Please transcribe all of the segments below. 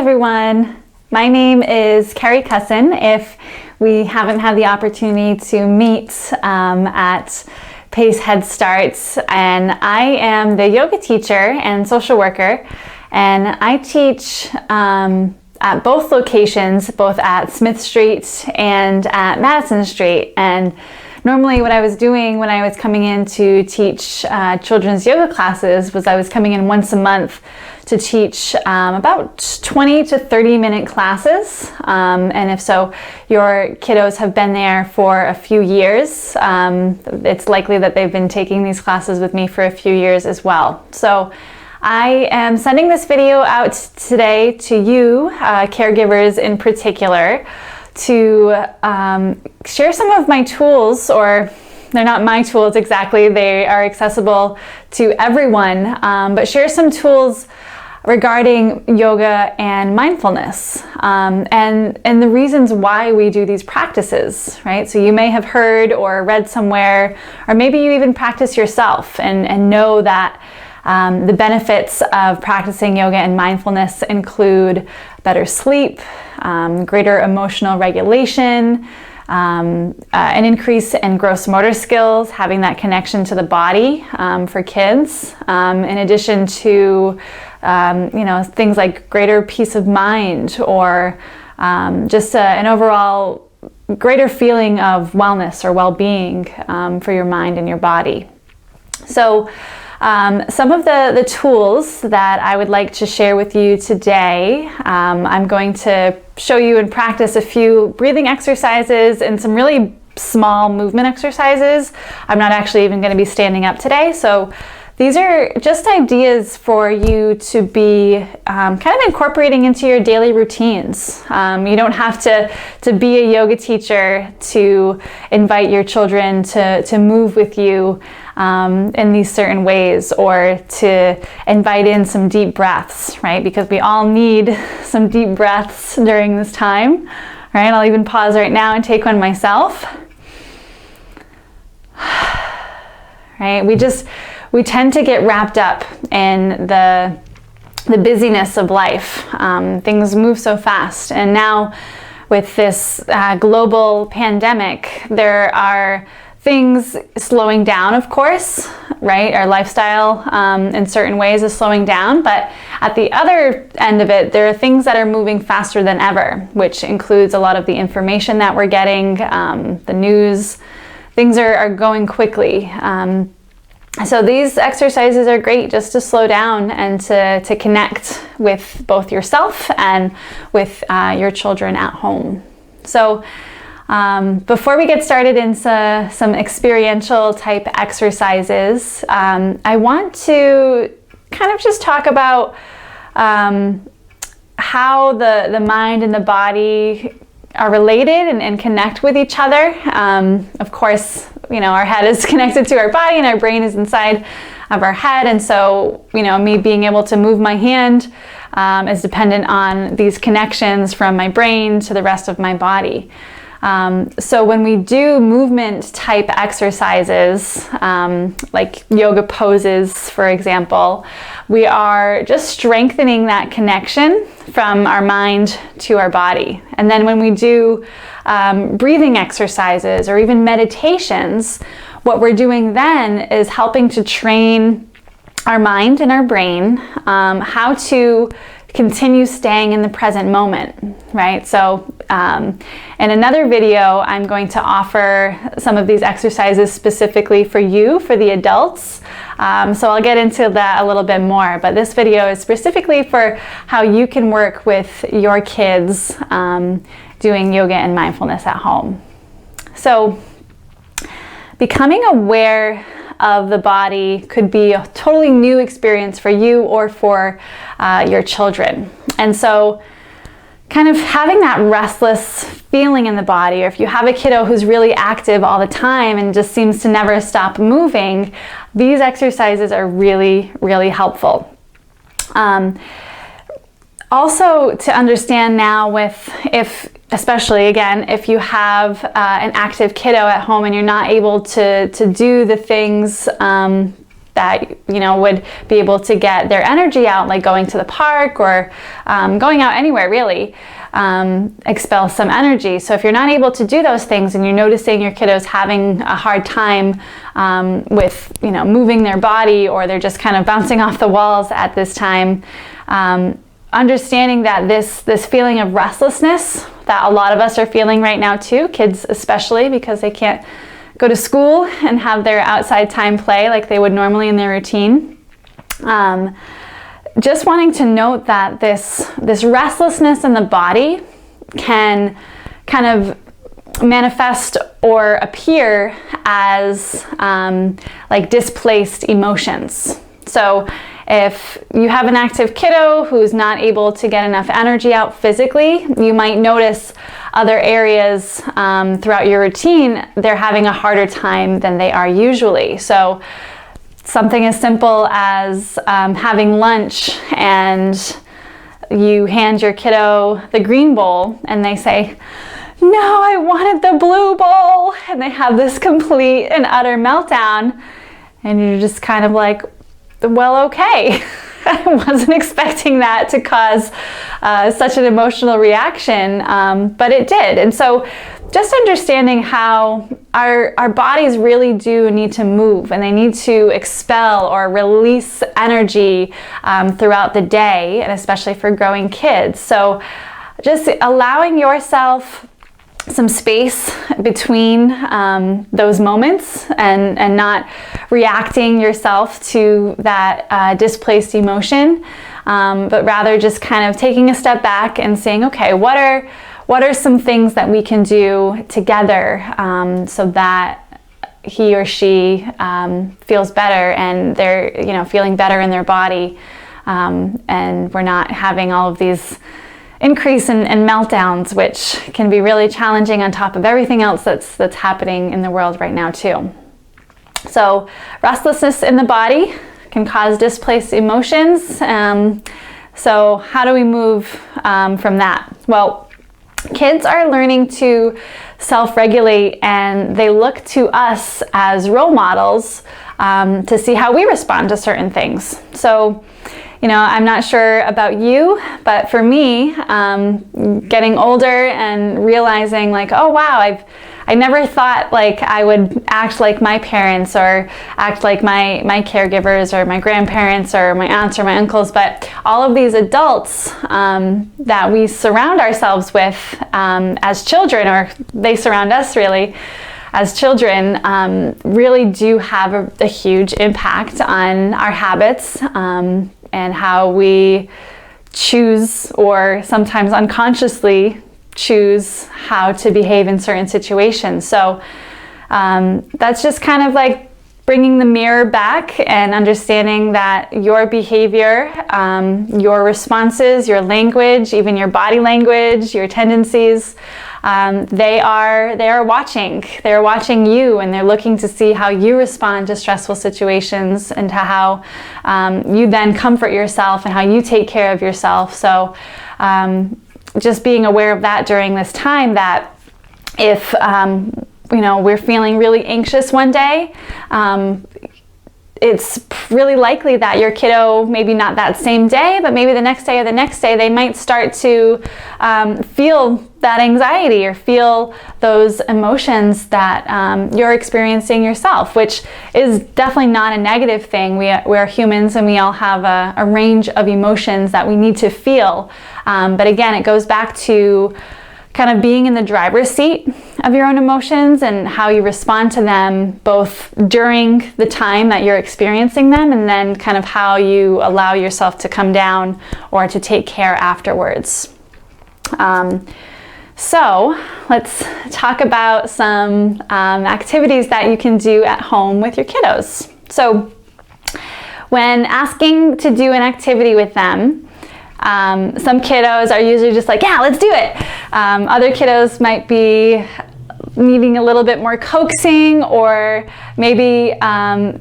everyone. My name is Carrie Cusson. If we haven't had the opportunity to meet at Pace Head Starts, and I am the yoga teacher and social worker, and I teach at both locations, both at Smith Street and at Madison Street. And normally what I was doing when I was coming in to teach children's yoga classes was I was coming in once a month to teach about 20 to 30 minute classes. And if so, your kiddos have been there for a few years. It's likely that they've been taking these classes with me for a few years as well. So I am sending this video out today to you, caregivers in particular, to share some of my tools, or they're not my tools exactly, they are accessible to everyone, but share some tools regarding yoga and mindfulness, and the reasons why we do these practices, right? So you may have heard or read somewhere, or maybe you even practice yourself and know that the benefits of practicing yoga and mindfulness include better sleep, greater emotional regulation, an increase in gross motor skills, having that connection to the body for kids, in addition to things like greater peace of mind, or just an overall greater feeling of wellness or well-being for your mind and your body. So some of the tools that I would like to share with you today, I'm going to show you and practice a few breathing exercises and some really small movement exercises. I'm not actually even going to be standing up today, so these are just ideas for you to be kind of incorporating into your daily routines. You don't have to be a yoga teacher to invite your children to move with you in these certain ways, or to invite in some deep breaths, right? Because we all need some deep breaths during this time, right? I'll even pause right now and take one myself. Right? We tend to get wrapped up in the busyness of life. Things move so fast, and now with this global pandemic, there are things slowing down, of course, right? Our lifestyle in certain ways is slowing down, but at the other end of it, there are things that are moving faster than ever, which includes a lot of the information that we're getting, the news. Things are going quickly. So these exercises are great just to slow down and to connect with both yourself and with your children at home. So before we get started into some experiential type exercises, I want to kind of just talk about how the mind and the body are related and connect with each other. Of course, our head is connected to our body and our brain is inside of our head. And so, me being able to move my hand is dependent on these connections from my brain to the rest of my body. So when we do movement type exercises, like yoga poses, for example, we are just strengthening that connection from our mind to our body. And then when we do breathing exercises or even meditations, what we're doing then is helping to train our mind and our brain how to continue staying in the present moment, right? So in another video, I'm going to offer some of these exercises specifically for you, for the adults. So I'll get into that a little bit more, but this video is specifically for how you can work with your kids doing yoga and mindfulness at home. So becoming aware of the body could be a totally new experience for you or for your children. And so kind of having that restless feeling in the body, or if you have a kiddo who's really active all the time and just seems to never stop moving, these exercises are really, really helpful. Also, to understand now especially again, if you have an active kiddo at home and you're not able to do the things that, you know, would be able to get their energy out, like going to the park or going out anywhere really, expel some energy. So if you're not able to do those things and you're noticing your kiddos having a hard time with, you know, moving their body, or they're just kind of bouncing off the walls at this time, understanding that this feeling of restlessness that a lot of us are feeling right now too, kids especially, because they can't go to school and have their outside time play like they would normally in their routine. Just wanting to note that this restlessness in the body can kind of manifest or appear as like displaced emotions. So if you have an active kiddo who's not able to get enough energy out physically, you might notice other areas throughout your routine, they're having a harder time than they are usually. So something as simple as having lunch and you hand your kiddo the green bowl and they say, "No, I wanted the blue bowl," and they have this complete and utter meltdown, and you're just kind of like, well, okay. I wasn't expecting that to cause such an emotional reaction, but it did. And so just understanding how our bodies really do need to move, and they need to expel or release energy throughout the day, and especially for growing kids. So just allowing yourself some space between those moments, and not reacting yourself to that displaced emotion, but rather just kind of taking a step back and saying, okay, what are some things that we can do together so that he or she feels better, and they're, you know, feeling better in their body, and we're not having all of these increase in meltdowns, which can be really challenging on top of everything else that's happening in the world right now too. So restlessness in the body can cause displaced emotions. So how do we move from that? Well, kids are learning to self-regulate, and they look to us as role models to see how we respond to certain things. So, you know, I'm not sure about you, but for me, getting older and realizing like, oh wow, I never thought like I would act like my parents, or act like my caregivers, or my grandparents, or my aunts, or my uncles, but all of these adults that we surround ourselves with as children, or they surround us really as children, really do have a huge impact on our habits, and how we choose, or sometimes unconsciously choose, how to behave in certain situations. So that's just kind of like bringing the mirror back and understanding that your behavior, your responses, your language, even your body language, your tendencies, they are watching. They're watching you, and they're looking to see how you respond to stressful situations, and to how you then comfort yourself, and how you take care of yourself. So just being aware of that during this time, that if you know, we're feeling really anxious one day, it's really likely that your kiddo, maybe not that same day, but maybe the next day or the next day, they might start to feel that anxiety, or feel those emotions that you're experiencing yourself, which is definitely not a negative thing. We're humans, and we all have a range of emotions that we need to feel. But again, it goes back to kind of being in the driver's seat of your own emotions, and how you respond to them, both during the time that you're experiencing them, and then kind of how you allow yourself to come down, or to take care afterwards. So let's talk about some activities that you can do at home with your kiddos. So when asking to do an activity with them, some kiddos are usually just like, yeah, let's do it. Other kiddos might be needing a little bit more coaxing, or maybe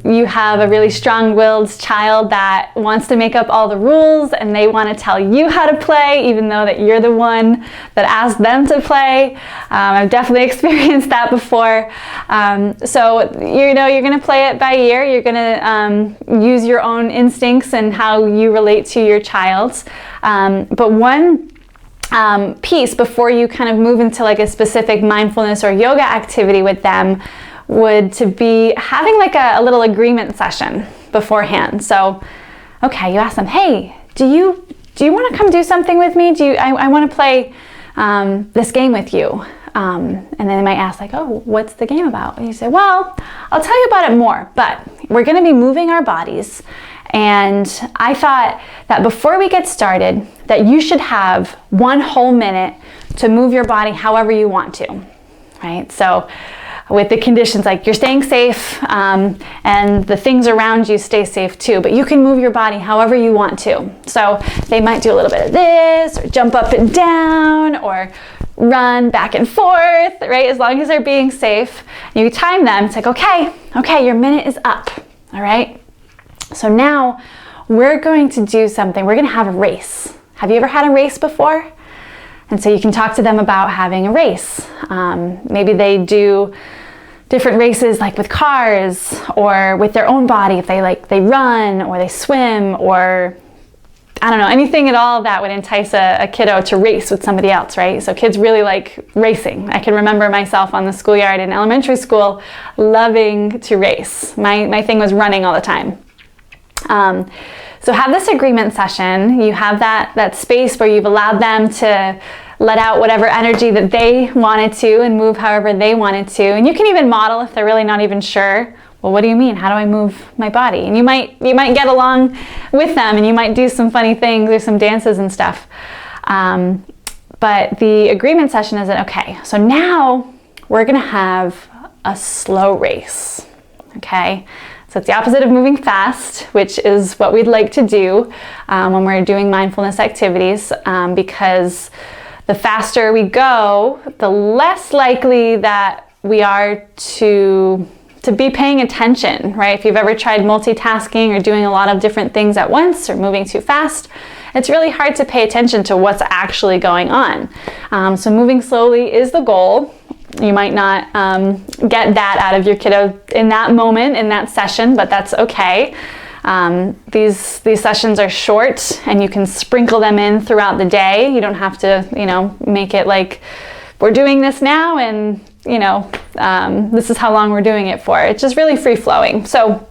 you have a really strong-willed child that wants to make up all the rules and they want to tell you how to play, even though that you're the one that asked them to play. I've definitely experienced that before. So you're going to play it by ear. You're going to use your own instincts and how you relate to your child. But one piece before you kind of move into like a specific mindfulness or yoga activity with them would to be having like a little agreement session beforehand. So, okay, you ask them, hey, do you want to come do something with me? I want to play this game with you. And then they might ask like, oh, what's the game about? And you say, well, I'll tell you about it more, but we're going to be moving our bodies. And I thought that before we get started, that you should have 1 whole minute to move your body however you want to, right? So with the conditions like you're staying safe and the things around you stay safe too, but you can move your body however you want to. So they might do a little bit of this, or jump up and down, or run back and forth, right? As long as they're being safe. You time them, it's like, okay, your minute is up, all right? So now we're going to do something. We're going to have a race. Have you ever had a race before? And so you can talk to them about having a race. Maybe they do different races like with cars or with their own body, if they run or they swim, or I don't know, anything at all that would entice a kiddo to race with somebody else, right? So kids really like racing. I can remember myself on the schoolyard in elementary school loving to race. My thing was running all the time. So have this agreement session. You have that space where you've allowed them to let out whatever energy that they wanted to and move however they wanted to. And you can even model if they're really not even sure. Well, what do you mean? How do I move my body? And you might get along with them, and you might do some funny things or some dances and stuff. But the agreement session is that, okay, so now we're going to have a slow race, okay? So it's the opposite of moving fast, which is what we'd like to do when we're doing mindfulness activities, because the faster we go, the less likely that we are to be paying attention, right? If you've ever tried multitasking or doing a lot of different things at once or moving too fast, it's really hard to pay attention to what's actually going on. So moving slowly is the goal. You might not get that out of your kiddo in that moment, in that session, but that's okay. These sessions are short, and you can sprinkle them in throughout the day. You don't have to, make it like we're doing this now, and this is how long we're doing it for. It's just really free flowing. So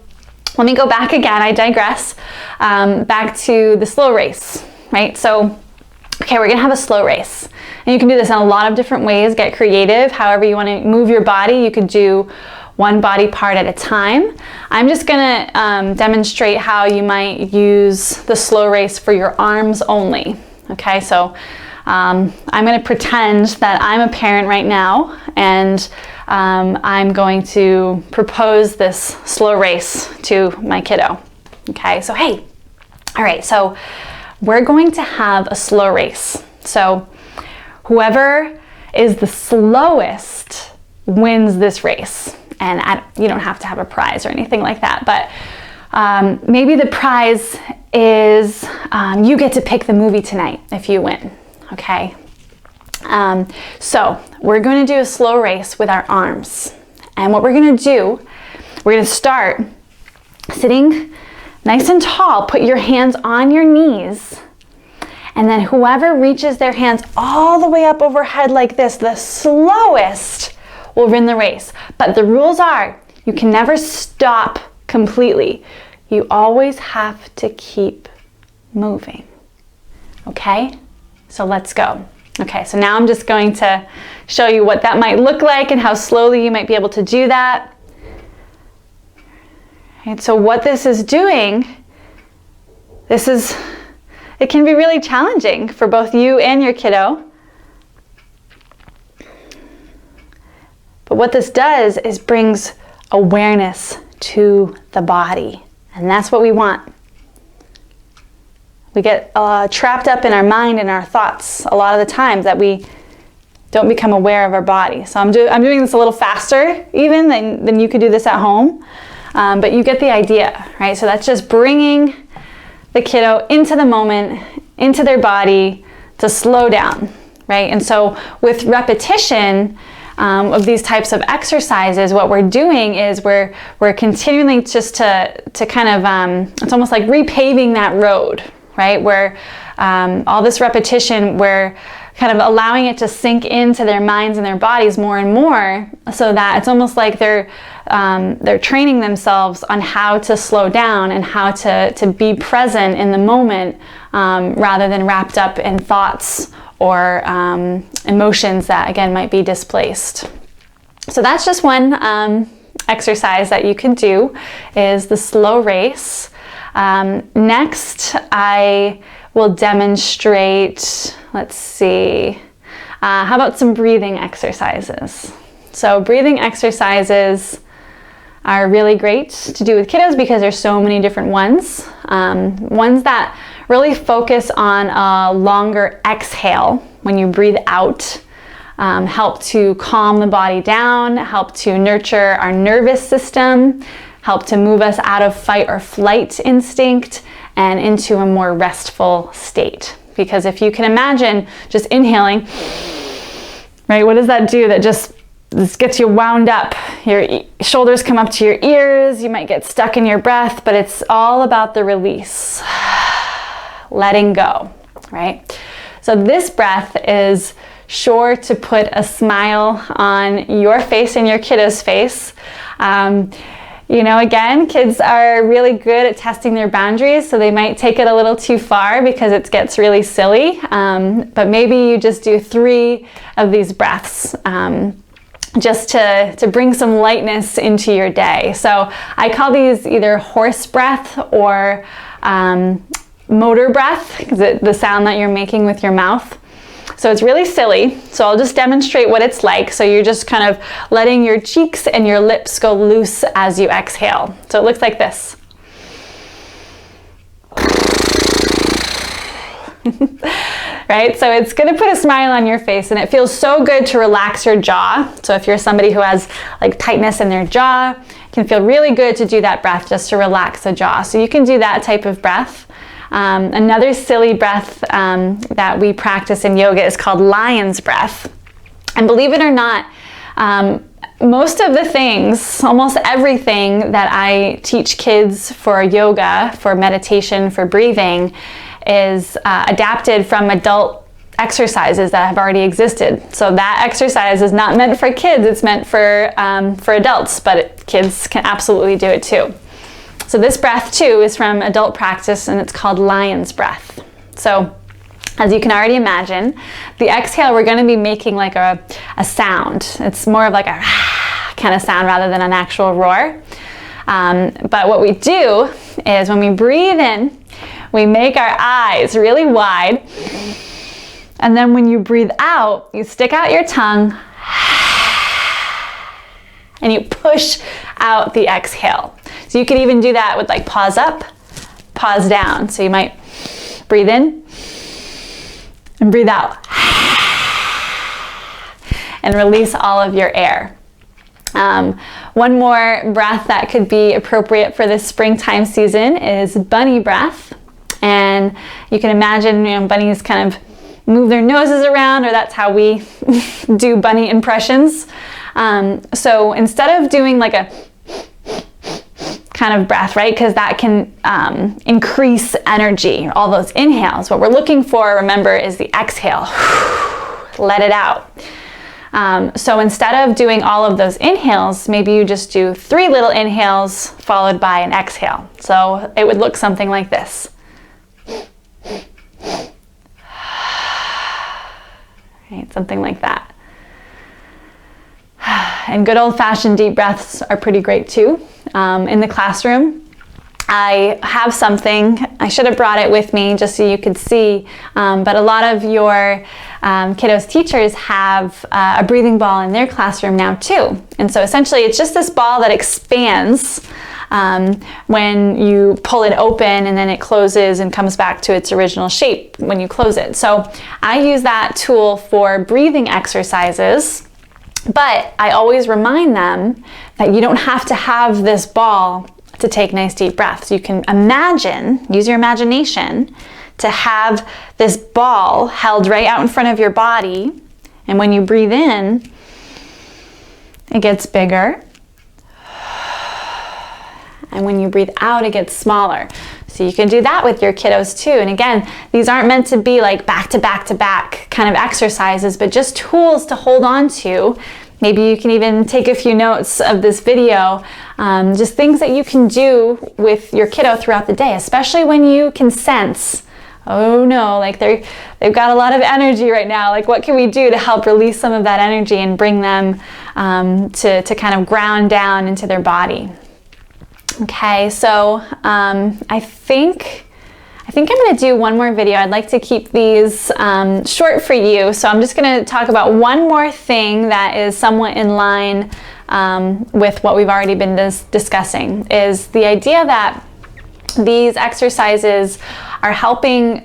let me go back again. I digress. Back to the slow race, right? So, okay, we're gonna have a slow race. And you can do this in a lot of different ways. Get creative, however you want to move your body. You could do one body part at a time. I'm just gonna demonstrate how you might use the slow race for your arms only. Okay, so I'm gonna pretend that I'm a parent right now, and I'm going to propose this slow race to my kiddo. Okay, so hey, all right, so we're going to have a slow race. So whoever is the slowest wins this race. And you don't have to have a prize or anything like that, but maybe the prize is you get to pick the movie tonight if you win, okay? So we're going to do a slow race with our arms. And what we're going to do, we're going to start sitting nice and tall. Put your hands on your knees. And then whoever reaches their hands all the way up overhead like this, the slowest, will win the race. But the rules are, you can never stop completely. You always have to keep moving. Okay? So let's go. Okay, so now I'm just going to show you what that might look like and how slowly you might be able to do that. Right, so what this is doing, it can be really challenging for both you and your kiddo. But what this does is brings awareness to the body. And that's what we want. We get trapped up in our mind and our thoughts a lot of the times that we don't become aware of our body. So I'm doing this a little faster even than you could do this at home, but you get the idea, right? So that's just bringing the kiddo into the moment, into their body, to slow down, right? And so with repetition of these types of exercises, what we're doing is we're continuing just to kind of, it's almost like repaving that road, right? Where all this repetition, we're kind of allowing it to sink into their minds and their bodies more and more, so that it's almost like they're training themselves on how to slow down and how to be present in the moment, rather than wrapped up in thoughts or emotions that, again, might be displaced. So that's just one exercise that you can do, is the slow race. Next, I will demonstrate, let's see, how about some breathing exercises? So breathing exercises are really great to do with kiddos because there's so many different ones. Ones that really focus on a longer exhale when you breathe out, help to calm the body down, help to nurture our nervous system, help to move us out of fight or flight instinct and into a more restful state. Because if you can imagine just inhaling, right, what does that do? That just this gets you wound up. Your shoulders come up to your ears, you might get stuck in your breath, but it's all about the release, letting go, right? So this breath is sure to put a smile on your face and your kiddo's face. You know, again, kids are really good at testing their boundaries, so they might take it a little too far because it gets really silly. But maybe you just do 3 of these breaths, just to bring some lightness into your day. So I call these either horse breath or motor breath, because the sound that you're making with your mouth. So it's really silly. So I'll just demonstrate what it's like. So you're just kind of letting your cheeks and your lips go loose as you exhale. So it looks like this. Right? So it's going to put a smile on your face, and it feels so good to relax your jaw. So if you're somebody who has like tightness in their jaw, it can feel really good to do that breath just to relax the jaw. So you can do that type of breath. Another silly breath that we practice in yoga is called lion's breath. And believe it or not, most of the things, almost everything that I teach kids for yoga, for meditation, for breathing, is adapted from adult exercises that have already existed. So that exercise is not meant for kids, it's meant for adults, but kids can absolutely do it too. So this breath too is from adult practice, and it's called lion's breath. So as you can already imagine, the exhale, we're going to be making like a sound. It's more of like a kind of sound rather than an actual roar. But what we do is when we breathe in, we make our eyes really wide. And then when you breathe out, you stick out your tongue and you push out the exhale. So you can even do that with like pause up, pause down. So you might breathe in and breathe out and release all of your air. One more breath that could be appropriate for this springtime season is bunny breath. And you can imagine, you know, bunnies kind of move their noses around, or that's how we do bunny impressions. So instead of doing like a kind of breath, right, because that can increase energy, all those inhales, what we're looking for, remember, is the exhale. Let it out. So instead of doing all of those inhales, maybe you just do 3 little inhales followed by an exhale. So it would look something like this. Right, something like that. And good old-fashioned deep breaths are pretty great too. In the classroom, I have something, I should have brought it with me just so you could see, but a lot of your kiddos' teachers have a breathing ball in their classroom now too. And so essentially it's just this ball that expands when you pull it open and then it closes and comes back to its original shape when you close it. So I use that tool for breathing exercises, but I always remind them that you don't have to have this ball to take nice deep breaths. You can imagine, use your imagination to have this ball held right out in front of your body, and when you breathe in, it gets bigger, and when you breathe out, it gets smaller. So you can do that with your kiddos too. And again, these aren't meant to be like back to back to back kind of exercises, but just tools to hold on to. Maybe you can even take a few notes of this video, just things that you can do with your kiddo throughout the day, especially when you can sense, oh no, like they've got a lot of energy right now. Like what can we do to help release some of that energy and bring them to kind of ground down into their body? Okay, so I think I'm going to do one more video. I'd like to keep these short for you. So I'm just going to talk about one more thing that is somewhat in line with what we've already been discussing, is the idea that these exercises are helping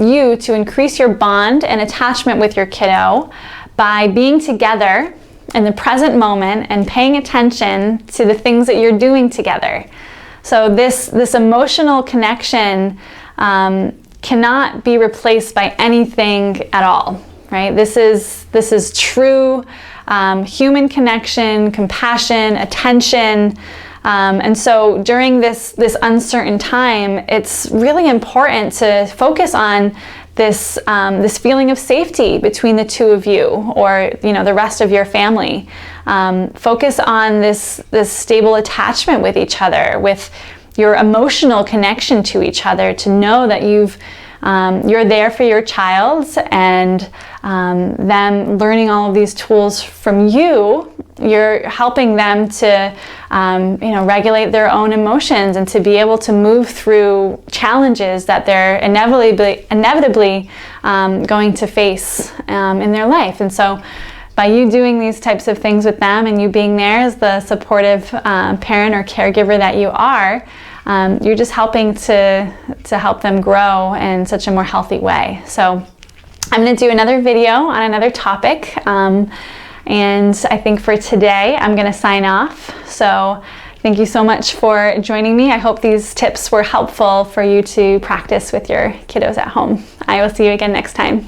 you to increase your bond and attachment with your kiddo by being together in the present moment and paying attention to the things that you're doing together. So this emotional connection cannot be replaced by anything at all, right? This is true human connection, compassion, attention. And so during this uncertain time, it's really important to focus on this feeling of safety between the two of you, or the rest of your family. Focus on this stable attachment with each other, with your emotional connection to each other, to know that you're there for your child, and them learning all of these tools from you, you're helping them to regulate their own emotions and to be able to move through challenges that they're inevitably going to face in their life. And so by you doing these types of things with them and you being there as the supportive parent or caregiver that you are, you're just helping to help them grow in such a more healthy way. So I'm going to do another video on another topic, and I think for today I'm going to sign off. So thank you so much for joining me. I hope these tips were helpful for you to practice with your kiddos at home. I will see you again next time.